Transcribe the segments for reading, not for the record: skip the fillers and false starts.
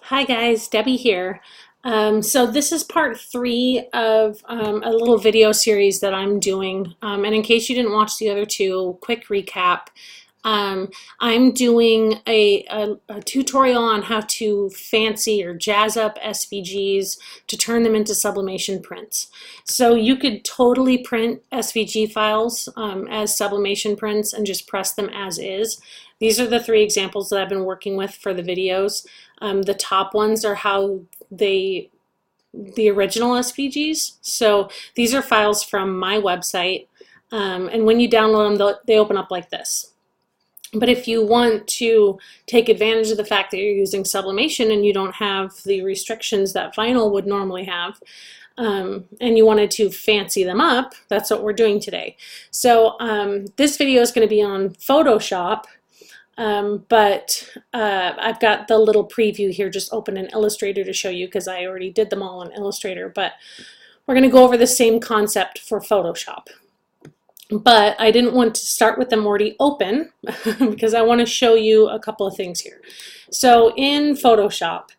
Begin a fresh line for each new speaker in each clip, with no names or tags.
Hi guys, Debbie here. So this is part 3 of a little video series that I'm doing. And in case you didn't watch the other two, quick recap. I'm doing a tutorial on how to fancy or jazz up SVGs to turn them into sublimation prints. So you could totally print SVG files as sublimation prints and just press them as is. These are the 3 examples that I've been working with for the videos. The top ones are how the original SVGs. So these are files from my website, and when you download them, they open up like this. But if you want to take advantage of the fact that you're using sublimation and you don't have the restrictions that vinyl would normally have, and you wanted to fancy them up, that's what we're doing today. So this video is going to be on Photoshop. But I've got the little preview here just open in Illustrator to show you because I already did them all in Illustrator, but we're going to go over the same concept for Photoshop. But I didn't want to start with them already open because I want to show you a couple of things here. So in Photoshop,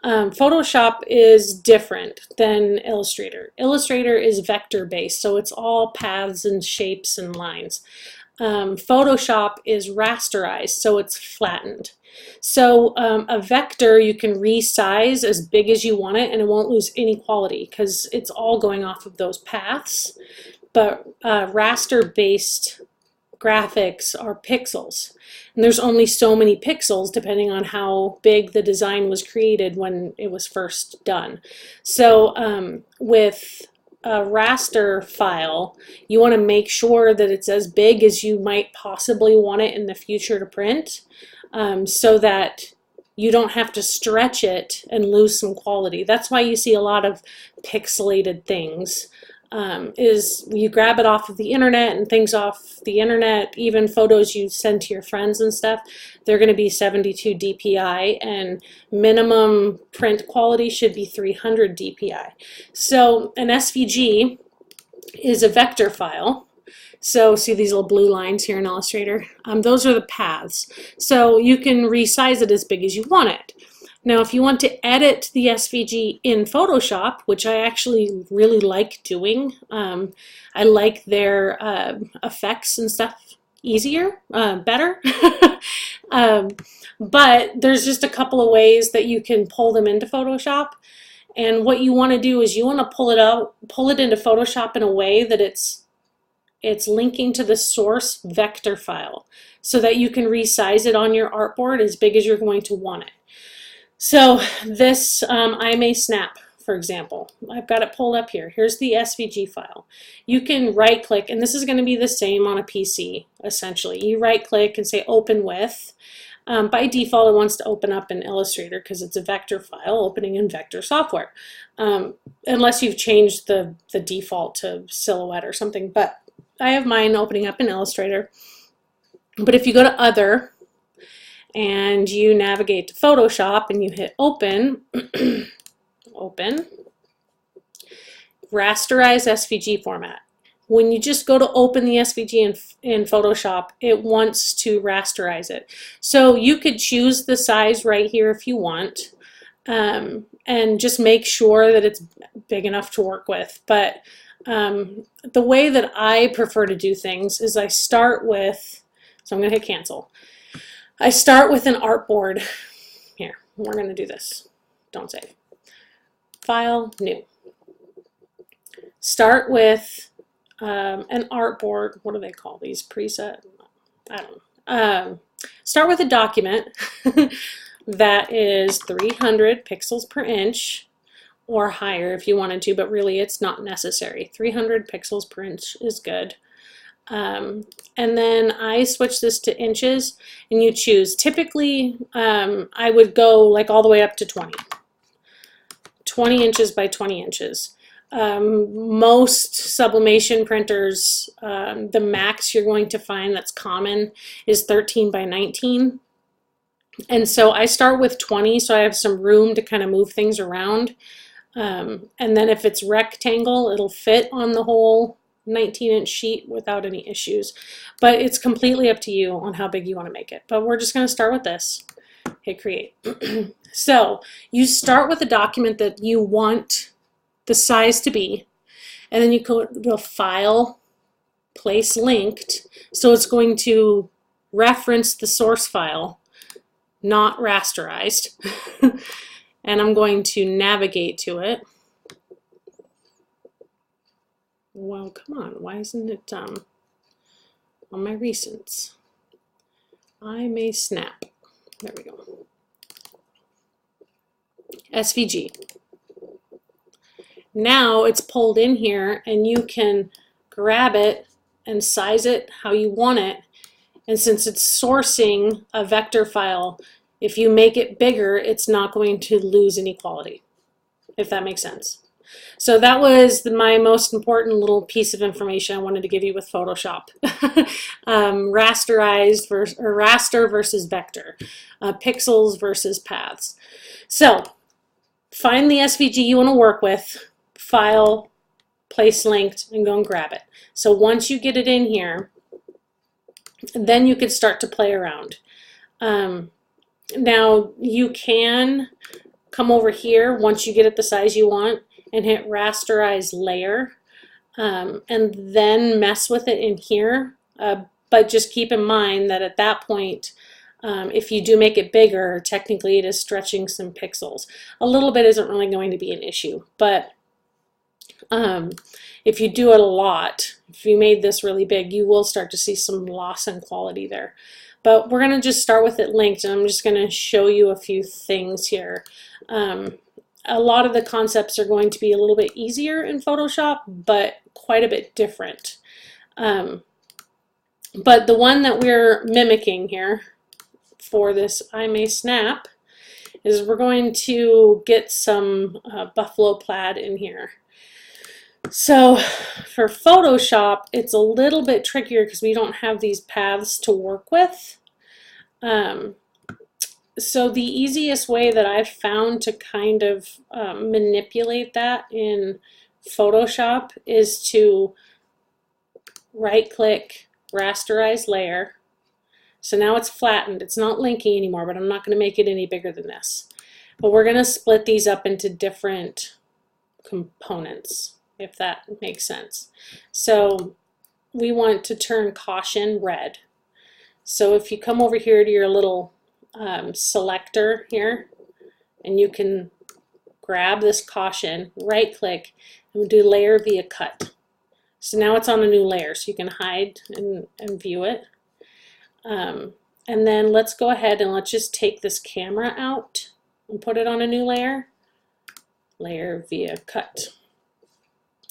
Photoshop is different than Illustrator. Illustrator is vector based, so it's all paths and shapes and lines. Photoshop is rasterized, so it's flattened. So a vector you can resize as big as you want it and it won't lose any quality because it's all going off of those paths. But raster-based graphics are pixels. And there's only so many pixels depending on how big the design was created when it was first done. So with a raster file, you want to make sure that it's as big as you might possibly want it in the future to print, so that you don't have to stretch it and lose some quality. That's why you see a lot of pixelated things. Is you grab it off of the internet, and things off the internet, even photos you send to your friends and stuff, they're going to be 72 dpi, and minimum print quality should be 300 dpi. So an SVG is a vector file. So see these little blue lines here in Illustrator? Those are the paths. So you can resize it as big as you want it. Now, if you want to edit the SVG in Photoshop, which I actually really like doing, I like their effects and stuff easier, better. But there's just a couple of ways that you can pull them into Photoshop. And what you want to do is you want to pull it into Photoshop in a way that it's linking to the source vector file so that you can resize it on your artboard as big as you're going to want it. So this IMA Snap, for example, I've got it pulled up here. Here's the SVG file. You can right click, and this is going to be the same on a PC, essentially. You right click and say open with. By default, it wants to open up in Illustrator because it's a vector file opening in vector software, unless you've changed the default to Silhouette or something. But I have mine opening up in Illustrator. But if you go to Other, and you navigate to Photoshop and you hit open, open, rasterize SVG format. When you just go to open the SVG in Photoshop, it wants to rasterize it. So you could choose the size right here if you want, and just make sure that it's big enough to work with. But the way that I prefer to do things is I start with, so I'm going to hit cancel. I start with an artboard. Here, we're going to do this. Don't save. File, new. Start with an artboard. What do they call these? Preset? I don't know. Start with a document that is 300 pixels per inch or higher if you wanted to, but really it's not necessary. 300 pixels per inch is good. And then I switch this to inches, and you choose. Typically, I would go like all the way up to 20 inches by 20 inches. Most sublimation printers, the max you're going to find that's common is 13 by 19. And so I start with 20, so I have some room to kind of move things around. And then if it's rectangle, it'll fit on the whole 19-inch sheet without any issues. But it's completely up to you on how big you want to make it. But we're just going to start with this. hit create. So you start with a document that you want the size to be, and then you go to File, Place Linked. So it's going to reference the source file, not rasterized. And I'm going to navigate to it. Well, come on, why isn't it on my recents? I may snap. There we go. SVG. Now it's pulled in here and you can grab it and size it how you want it. And since it's sourcing a vector file, if you make it bigger, it's not going to lose any quality, if that makes sense. So that was my most important little piece of information I wanted to give you with Photoshop. Rasterized versus, or raster versus vector, pixels versus paths. So find the SVG you want to work with, File, Place Linked, and go and grab it. So once you get it in here, then you can start to play around. Now you can come over here once you get it the size you want and hit Rasterize Layer, and then mess with it in here. But just keep in mind that at that point, if you do make it bigger, technically it is stretching some pixels. A little bit isn't really going to be an issue, but if you do it a lot, if you made this really big, you will start to see some loss in quality there. But we're going to just start with it linked, and I'm just going to show you a few things here. A lot of the concepts are going to be a little bit easier in Photoshop, but quite a bit different. But the one that we're mimicking here for this I May Snap is we're going to get some buffalo plaid in here. So for Photoshop, it's a little bit trickier because we don't have these paths to work with. So the easiest way that I've found to kind of manipulate that in Photoshop is to right-click, rasterize layer. So now it's flattened. It's not linking anymore, but I'm not going to make it any bigger than this. But we're going to split these up into different components, if that makes sense. So we want to turn caution red. So if you come over here to your little selector here, and you can grab this caution, right click, and do layer via cut. So now it's on a new layer, so you can hide and view it. And then let's go ahead and let's just take this camera out and put it on a new layer. Layer via cut.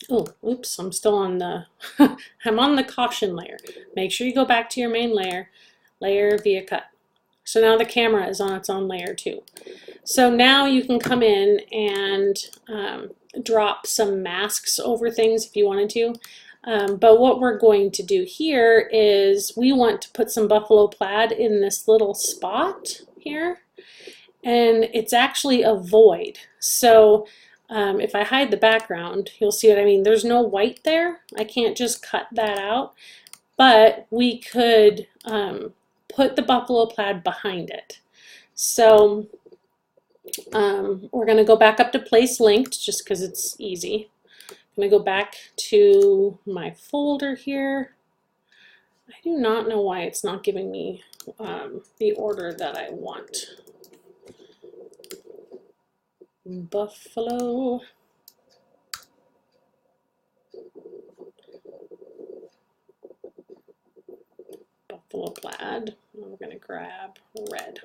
Oh, oops, I'm still on the, I'm on the caution layer. Make sure you go back to your main layer, layer via cut. So now the camera is on its own layer too. So now you can come in and drop some masks over things if you wanted to. But what we're going to do here is we want to put some buffalo plaid in this little spot here. And it's actually a void. So if I hide the background, you'll see what I mean. There's no white there. I can't just cut that out. But we could put the buffalo plaid behind it. So we're going to go back up to Place Linked just because it's easy. I'm going to go back to my folder here. I do not know why it's not giving me the order that I want. Buffalo. Buffalo plaid. And we're going to grab red.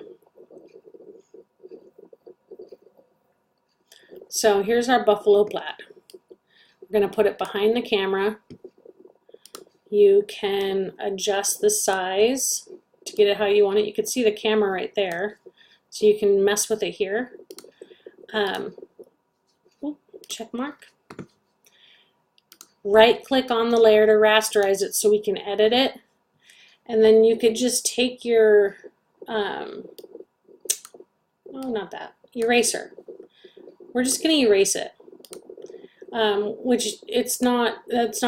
So here's our buffalo plaid. We're going to put it behind the camera. You can adjust the size to get it how you want it. You can see the camera right there, so you can mess with it here. Check mark. Right click on the layer to rasterize it so we can edit it. And then you could just take your, not that, eraser. We're just going to erase it. Which that's not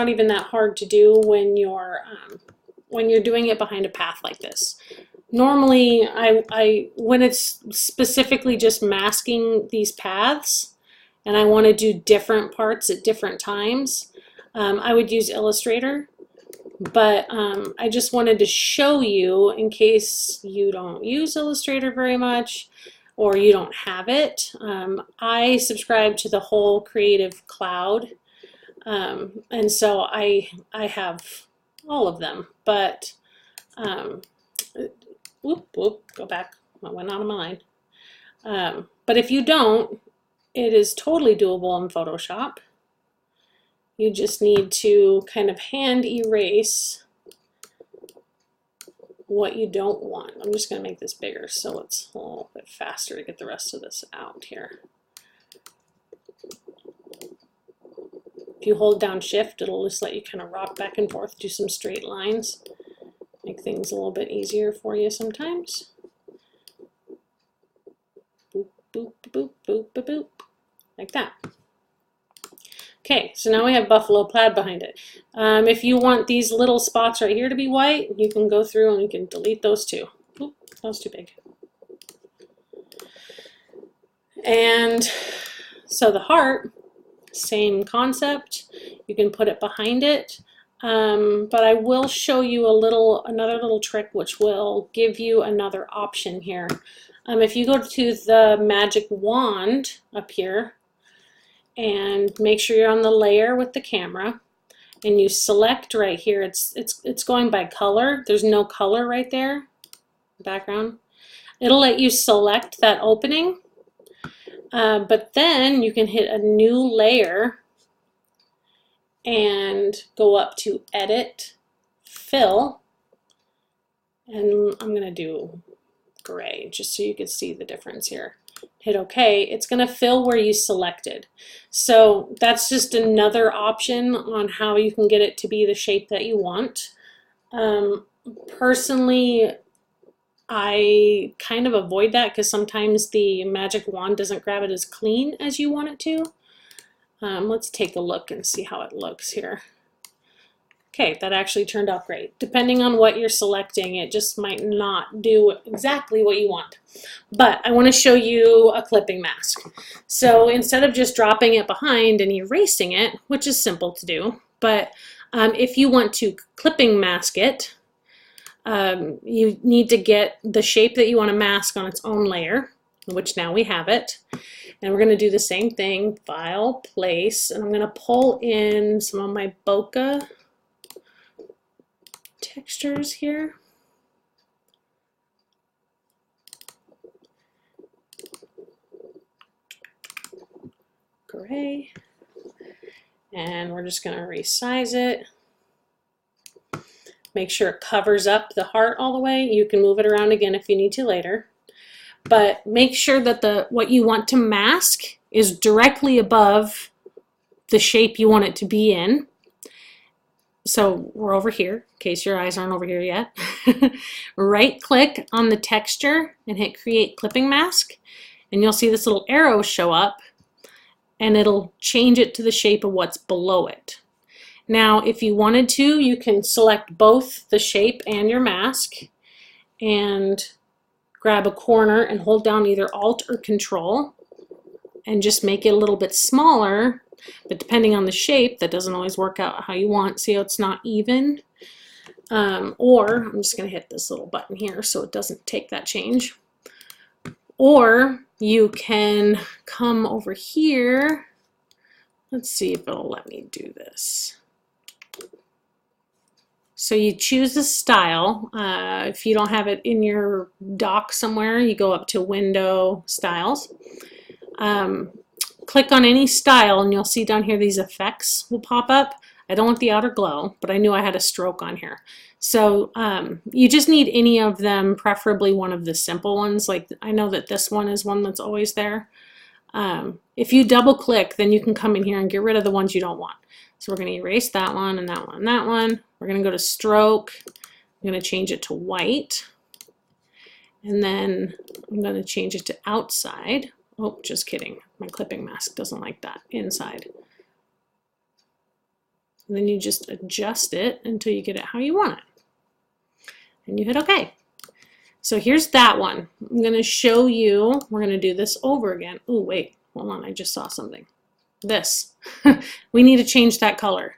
even that hard to do when you're doing it behind a path like this. Normally, when it's specifically just masking these paths and I want to do different parts at different times, I would use Illustrator. But I just wanted to show you, in case you don't use Illustrator very much or you don't have it, I subscribe to the whole Creative Cloud, and so I have all of them. But go back. I went out of my line. But if you don't, it is totally doable in Photoshop. You just need to kind of hand erase what you don't want. I'm just going to make this bigger so it's a little bit faster to get the rest of this out here. If you hold down Shift, it'll just let you kind of rock back and forth, do some straight lines, make things a little bit easier for you sometimes. Boop, boop, boop, boop, boop, boop, like that. Okay, so now we have buffalo plaid behind it. If you want these little spots right here to be white, you can go through and you can delete those too. Oop, that was too big. And so the heart, same concept. You can put it behind it. But I will show you another little trick which will give you another option here. If you go to the magic wand up here, and make sure you're on the layer with the camera, and you select right here. It's going by color. There's no color right there, background. It'll let you select that opening, but then you can hit a new layer and go up to Edit, Fill, and I'm gonna do gray just so you can see the difference here. Hit OK, it's going to fill where you selected. So that's just another option on how you can get it to be the shape that you want. Personally, I kind of avoid that because sometimes the magic wand doesn't grab it as clean as you want it to. Let's take a look and see how it looks here. Okay, that actually turned out great. Depending on what you're selecting, it just might not do exactly what you want. But I want to show you a clipping mask. So instead of just dropping it behind and erasing it, which is simple to do, but if you want to clipping mask it, you need to get the shape that you want to mask on its own layer, which now we have it. And we're going to do the same thing, File, Place, and I'm going to pull in some of my bokeh textures here. Gray. And we're just going to resize it. Make sure it covers up the heart all the way. You can move it around again if you need to later. But make sure that what you want to mask is directly above the shape you want it to be in. So we're over here, in case your eyes aren't over here yet. Right click on the texture and hit Create Clipping Mask, and you'll see this little arrow show up, and it'll change it to the shape of what's below it. Now, if you wanted to, you can select both the shape and your mask and grab a corner and hold down either Alt or Control and just make it a little bit smaller. But depending on the shape, that doesn't always work out how you want. See how it's not even? Or I'm just going to hit this little button here so it doesn't take that change. Or you can come over here. Let's see if it'll let me do this. So you choose a style. If you don't have it in your dock somewhere, you go up to Window, Styles. Click on any style and you'll see down here these effects will pop up. I don't want the outer glow, but I knew I had a stroke on here. So you just need any of them, preferably one of the simple ones. Like I know that this one is one that's always there. If you double click, then you can come in here and get rid of the ones you don't want. So we're going to erase that one and that one and that one. We're going to go to stroke. I'm going to change it to white. And then I'm going to change it to outside. Oh, just kidding. My clipping mask doesn't like that. Inside. And then you just adjust it until you get it how you want it. And you hit OK. So here's that one. I'm going to show you, we're going to do this over again. Oh, wait, hold on, I just saw something. This. We need to change that color.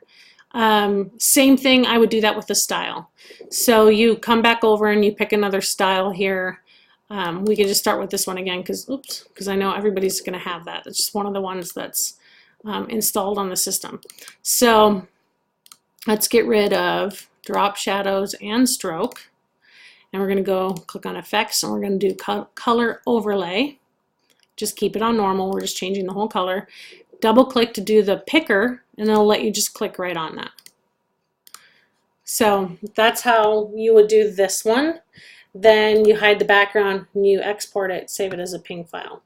Same thing, I would do that with the style. So you come back over and you pick another style here. We can just start with this one again because I know everybody's going to have that. It's just one of the ones that's installed on the system. So let's get rid of drop shadows and stroke. And we're going to go click on effects and we're going to do color overlay. Just keep it on normal. We're just changing the whole color. Double click to do the picker and it'll let you just click right on that. So that's how you would do this one. Then you hide the background and you export it, save it as a PNG file.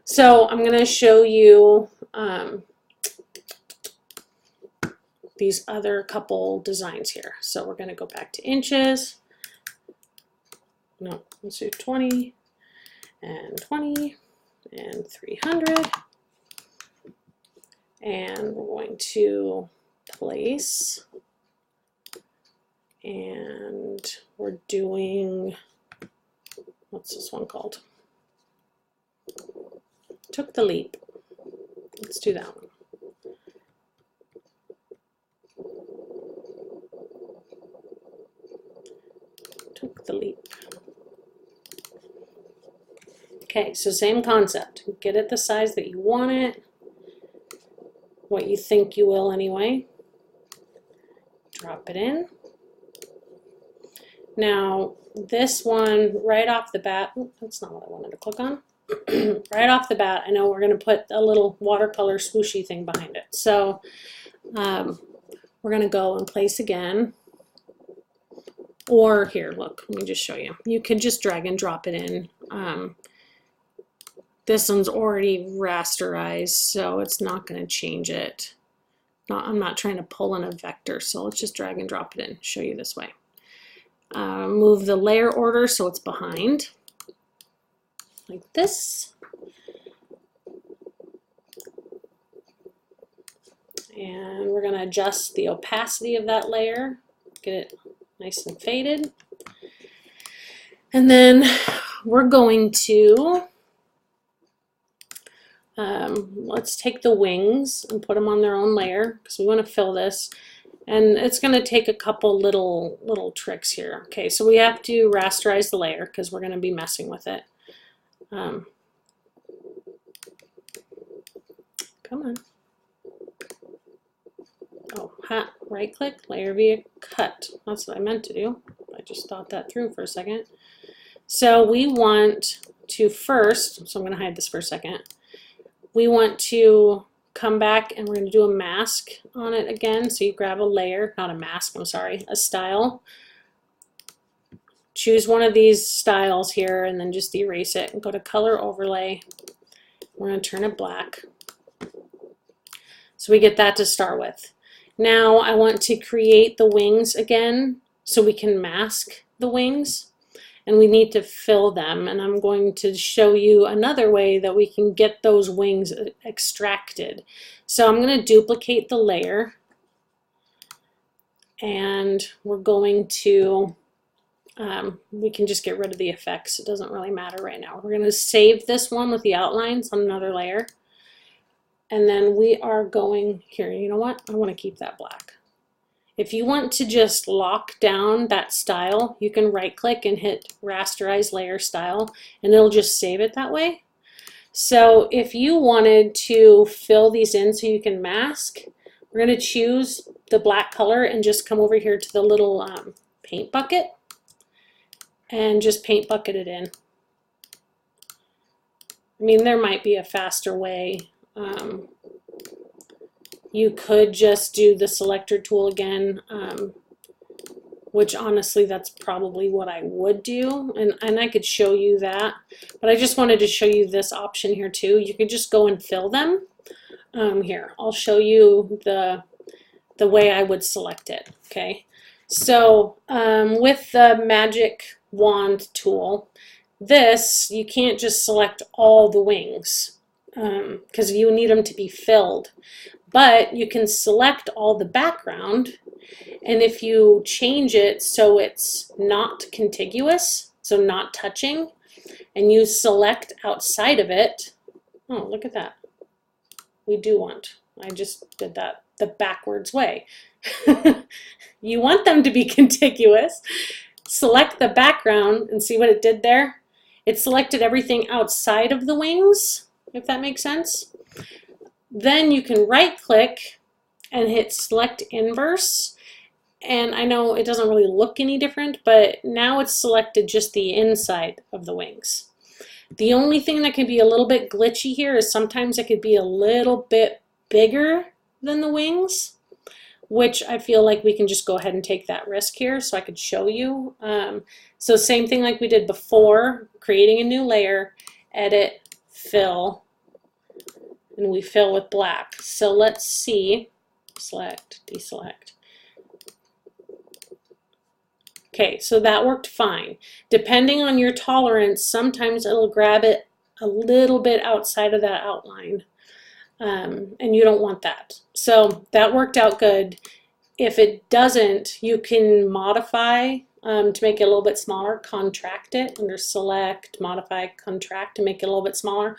So I'm going to show you these other couple designs here. So we're going to go back to inches. No, let's do 20 and 20 and 300. And we're going to place. And we're doing, what's this one called? Took the leap. Let's do that one. Took the leap. Okay, so same concept. Get it the size that you want it, what you think you will anyway. Drop it in. Now, this one, right off the bat, that's not what I wanted to click on. Right off the bat, I know we're going to put a little watercolor swooshy thing behind it. So we're going to go and place again. Or here, look, let me just show you. You can just drag and drop it in. This one's already rasterized, so it's not going to change it. I'm not trying to pull in a vector, so let's just drag and drop it in, show you this way. Move the layer order so it's behind, like this. And we're going to adjust the opacity of that layer, get it nice and faded. And then we're going to, let's take the wings and put them on their own layer because we want to fill this. And it's going to take a couple little tricks here. Okay, so we have to rasterize the layer because we're going to be messing with it. Come on. Oh, right click, layer via cut. That's what I meant to do. I just thought that through for a second. So we want to first, so I'm going to hide this for a second. We want to come back and we're going to do a mask on it again. So you grab a layer, not a mask, I'm sorry, a style. Choose one of these styles here and then just erase it and go to color overlay. We're going to turn it black. So we get that to start with. Now I want to create the wings again so we can mask the wings. And we need to fill them, and I'm going to show you another way that we can get those wings extracted. So I'm going to duplicate the layer, and we're going to, we can just get rid of the effects. It doesn't really matter right now. We're going to save this one with the outlines on another layer, and then we are going, here, you know what? I want to keep that black. If you want to just lock down that style, you can right click and hit rasterize layer style and it'll just save it that way. So if you wanted to fill these in so you can mask, we're going to choose the black color and just come over here to the little paint bucket and just paint bucket it in. I mean, there might be a faster way. You could just do the selector tool again, which honestly that's probably what I would do, and I could show you that, but I just wanted to show you this option here too. You could just go and fill them. Here, I'll show you the way I would select it. Okay, so with the magic wand tool, this, you can't just select all the wings because you need them to be filled. But you can select all the background, and if you change it so it's not contiguous, so not touching, and you select outside of it. Oh, look at that. We do want, I just did that the backwards way. You want them to be contiguous. Select the background and see what it did there. It selected everything outside of the wings, if that makes sense. Then you can right click and hit select inverse. And I know it doesn't really look any different, but now it's selected just the inside of the wings. The only thing that can be a little bit glitchy here is sometimes it could be a little bit bigger than the wings, which I feel like we can just go ahead and take that risk here so I could show you. So same thing like we did before, creating a new layer, edit, fill, and we fill with black. So let's see, select, deselect. Okay, so that worked fine. Depending on your tolerance, sometimes it'll grab it a little bit outside of that outline, and you don't want that. So that worked out good. If it doesn't, you can modify to make it a little bit smaller, contract it under select, modify, contract to make it a little bit smaller,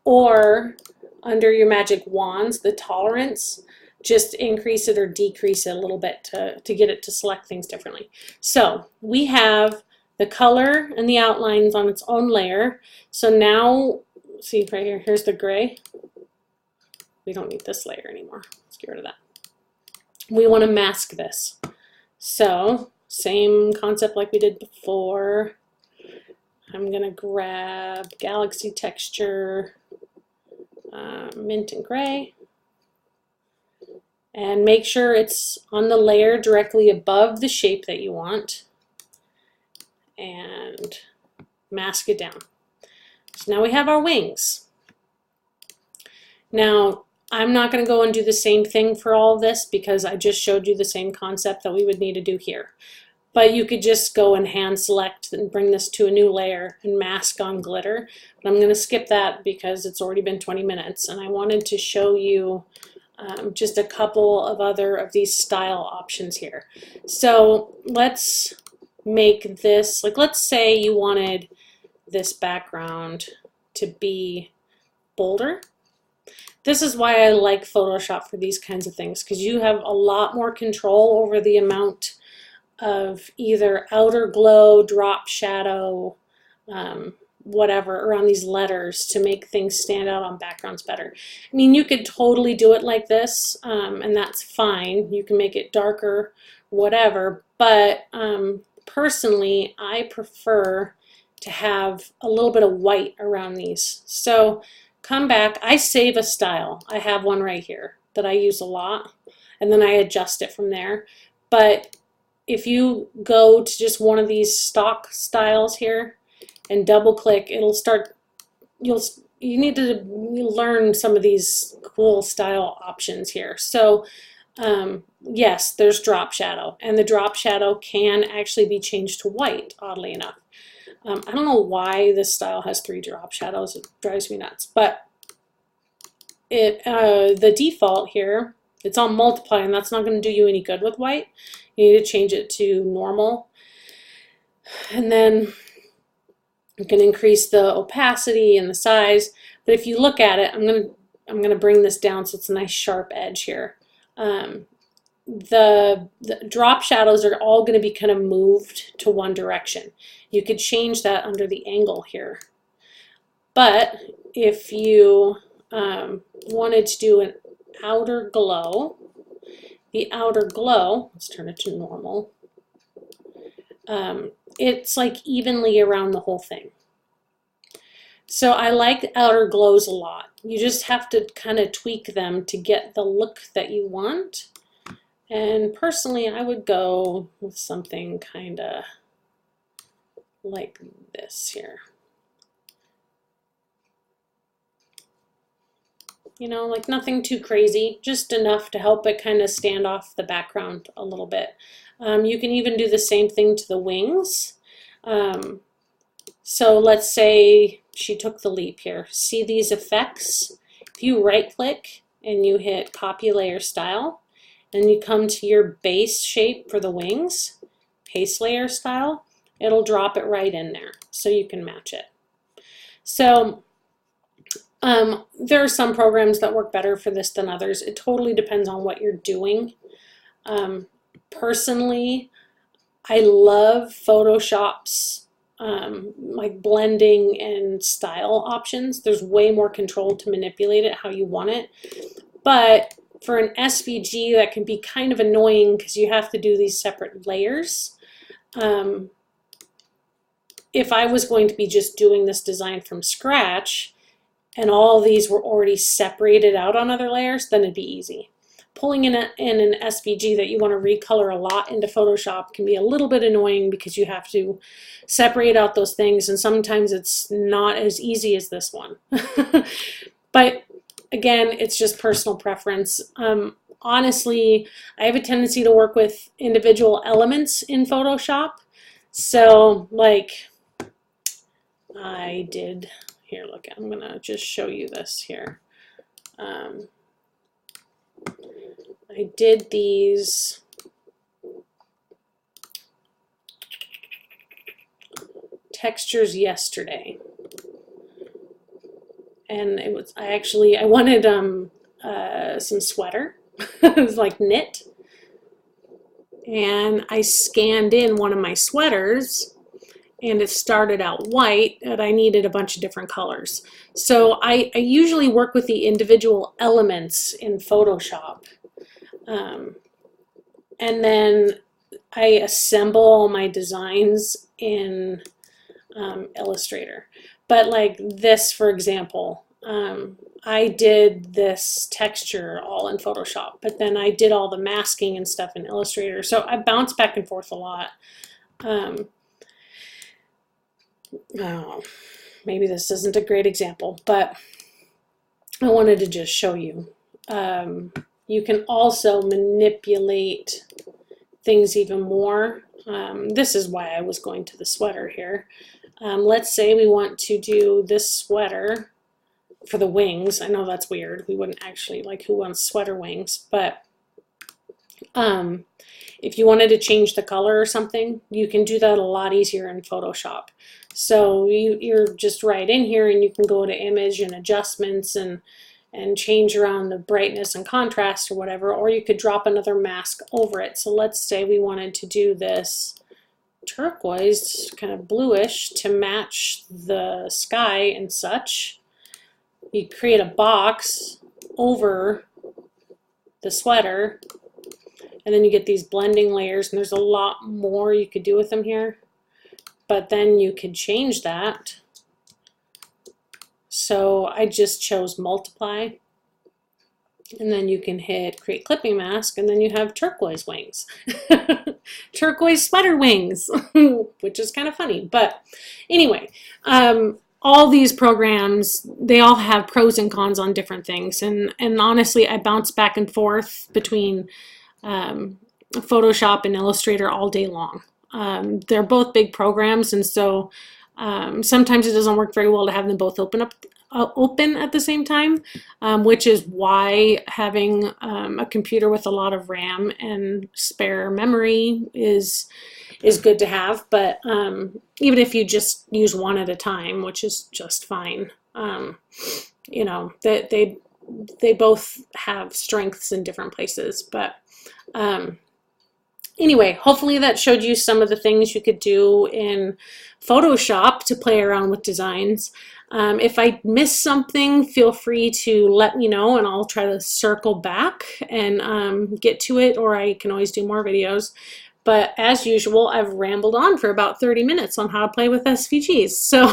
or under your magic wands, the tolerance, just increase it or decrease it a little bit to get it to select things differently. So we have the color and the outlines on its own layer. So now, see right here, here's the gray. We don't need this layer anymore. Let's get rid of that. We want to mask this. So same concept like we did before. I'm going to grab Galaxy Texture, Mint and Gray, and make sure it's on the layer directly above the shape that you want, and mask it down. So now we have our wings. Now I'm not going to go and do the same thing for all of this because I just showed you the same concept that we would need to do here. But you could just go and hand select and bring this to a new layer and mask on glitter. But I'm going to skip that because it's already been 20 minutes and I wanted to show you just a couple of other of these style options here. So let's make this, like let's say you wanted this background to be bolder. This is why I like Photoshop for these kinds of things, because you have a lot more control over the amount of either outer glow, drop shadow, whatever, around these letters to make things stand out on backgrounds better. I mean, you could totally do it like this, and that's fine. You can make it darker, whatever, but personally, I prefer to have a little bit of white around these. So come back, I save a style. I have one right here that I use a lot, and then I adjust it from there. But if you go to just one of these stock styles here and double click, it'll start, you need to learn some of these cool style options here. So yes, there's drop shadow, and the drop shadow can actually be changed to white, oddly enough. I don't know why this style has 3 drop shadows. It drives me nuts. But the default here, it's on multiply, and that's not going to do you any good with white. You need to change it to normal. And then you can increase the opacity and the size. But if you look at it, I'm gonna bring this down so it's a nice sharp edge here. The drop shadows are all going to be kind of moved to one direction. You could change that under the angle here. But if you wanted to do an outer glow, the outer glow, let's turn it to normal, it's like evenly around the whole thing. So I like outer glows a lot. You just have to kind of tweak them to get the look that you want. And personally, I would go with something kind of like this here. You know, like nothing too crazy, just enough to help it kind of stand off the background a little bit. You can even do the same thing to the wings. So let's say she took the leap here. See these effects? If you right click and you hit copy layer style, and you come to your base shape for the wings, paste layer style, it'll drop it right in there so you can match it. So there are some programs that work better for this than others. It totally depends on what you're doing. Personally, I love Photoshop's like blending and style options. There's way more control to manipulate it how you want it. But for an SVG, that can be kind of annoying because you have to do these separate layers. If I was going to be just doing this design from scratch and all these were already separated out on other layers, then it'd be easy. Pulling in an SVG that you want to recolor a lot into Photoshop can be a little bit annoying because you have to separate out those things, and sometimes it's not as easy as this one. But again, it's just personal preference. Honestly, I have a tendency to work with individual elements in Photoshop. So like I did here, look, I'm gonna just show you this here. I did these textures yesterday, and it was I wanted some sweater. It was like knit, and I scanned in one of my sweaters and it started out white and I needed a bunch of different colors. So I usually work with the individual elements in Photoshop. And then I assemble all my designs in Illustrator. But like this, for example, I did this texture all in Photoshop, but then I did all the masking and stuff in Illustrator. So I bounce back and forth a lot. Oh, maybe this isn't a great example, but I wanted to just show you. You can also manipulate things even more. This is why I was going to the sweater here. Let's say we want to do this sweater for the wings. I know that's weird. We wouldn't actually, like, who wants sweater wings? But if you wanted to change the color or something, you can do that a lot easier in Photoshop. So you're just right in here and you can go to image and adjustments and change around the brightness and contrast or whatever, or you could drop another mask over it. So let's say we wanted to do this turquoise, kind of bluish, to match the sky and such. You create a box over the sweater, and then you get these blending layers, and there's a lot more you could do with them here. But then you could change that. So I just chose multiply, and then you can hit create clipping mask, and then you have turquoise wings. Turquoise sweater wings, which is kind of funny. But anyway, all these programs, they all have pros and cons on different things. And honestly, I bounce back and forth between Photoshop and Illustrator all day long. They're both big programs, and so sometimes it doesn't work very well to have them both open at the same time, which is why having a computer with a lot of RAM and spare memory is good to have. But even if you just use one at a time, which is just fine, you know, they both have strengths in different places. But anyway, hopefully that showed you some of the things you could do in Photoshop to play around with designs. If I missed something, feel free to let me know and I'll try to circle back and get to it, or I can always do more videos. But as usual, I've rambled on for about 30 minutes on how to play with SVGs. So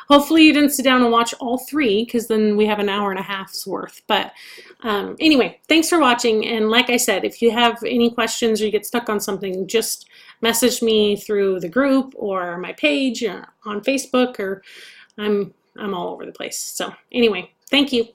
hopefully you didn't sit down and watch all three, because then we have an hour and a half's worth. But anyway, thanks for watching. And like I said, if you have any questions or you get stuck on something, just message me through the group or my page or on Facebook, or I'm all over the place. So anyway, thank you.